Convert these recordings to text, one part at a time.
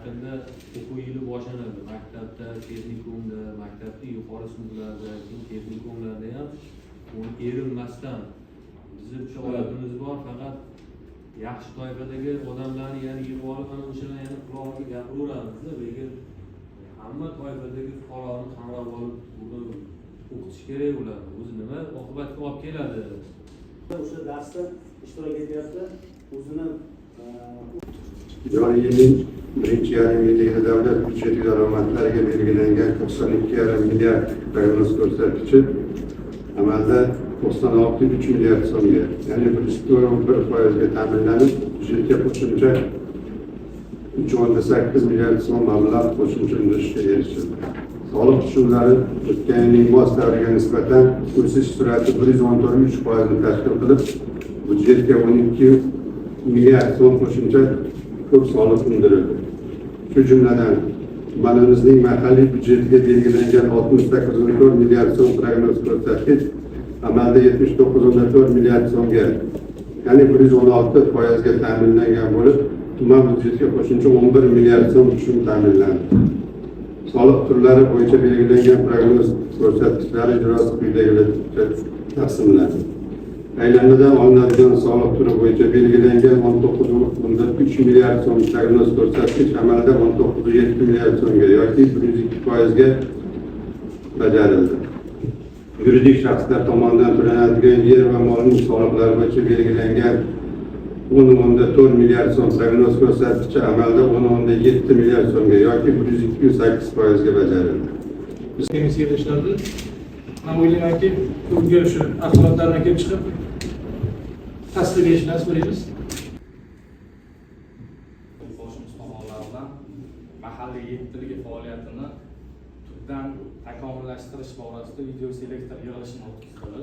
yaqinda o'quv yili boshlanadi. Maktabda, texnikumda, maktabda yuqori sinflarda, texnikumlarda ham uni erinmasdan bizni o'sha odatimiz bor, faqat yaxshi toifadagi odamlarni yig'ib olib ana o'shalar yana qulog'iga gapiraveramiz, lekin hamma toifadagi fuqaroni qamrab olib buni o'qitish kerak ularni. O'zi nima oqibatga olib keladi? O'sha darsda ishtirok etyapti, o'zini joriy yilning birinchi yarim yilida davlat byudjeti daromadlariga belgilangan 92,5 milliard prognoz ko'rsatkichi amalda 96,3 milliard so'mga, ya'ni 1,1% ta'minlanib, byudjetga qo'shimcha 3,8 milliard so'm mablag' qo'shimcha undirishga erishildi. Soliq tushumlari o'tgan yilning mos davriga nisbatan o'sish sur'ati 114,3% tashkil qilib, byudjetga 12 milliard so'm qo'shimcha ko'p soliq undirildi. Shu jumladan tumanimizning mahalliy byudjetiga belgilangan 68,4 milliard so'm prognoz ko'rsatkich amalda 79,4 milliard so'mga, ya'ni 116% ga ta'minlangan bo'lib, tuman byudjetiga qo'shimcha 11 milliard so'm tushum ta'minlandi. Soliq turlari bo'yicha belgilangan prognoz ko'rsatkichlari ijrosi quyidagilarcha taqsimlandi. Aylanmadan olinadigan soliq turi bo'yicha belgilangan 19,3 milliard so'm prognoz ko'rsatkich amalda 19,7 milliard so'mga yoki 102% ga bajarildi. Yuridik shaxslar tomonidan to'lanadigan yer va molning soliqlari bo'yicha belgilangan 10,4 milliard so'm prognoz ko'rsatkichi amalda 10,7 milliard so'mga yoki 102,8% ga bajarildi. Komissiya ishlardi. Men o'ylaymanki, bunga shu axborotlardan kelib chiqib tasdiqlashni so'raymiz. Qo'shma tomonlar bilan mahalliy yettiligi faoliyatini tubdan takomillashtirish borasida video selektor yig'ilishini o'tkazdi.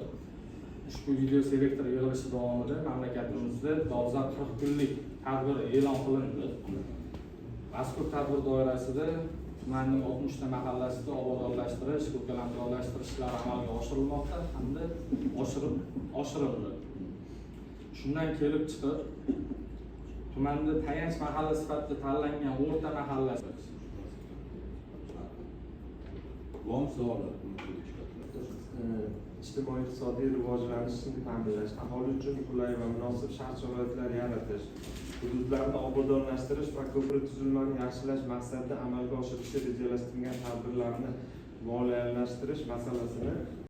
Ushbu video selektor yig'ilishi davomida mamlakatimizda dolzarb 40 kunlik tadbir e'lon qilindi. Mazkur tadbir doirasida tumanning 60 ta mahallasida obodonlashtirish, ko'kalamzorlashtirish ishlari amalga oshirilmoqda hamda oshirildi. Shundan kelib chiqib, tumanda tayanch mahalla sifatida tanlangan o'rta mahalla ijtimoiy-iqtisodiy rivojlanishni ta'minlash, aholi uchun qulay va munosib shart-sharoitlar yaratish, hududlarni obodonlashtirish va ko'prik tuzilmani yaxshilash maqsadida amalga oshirishga rejalashtirilgan tadbirlarni moliyalashtirish masalasini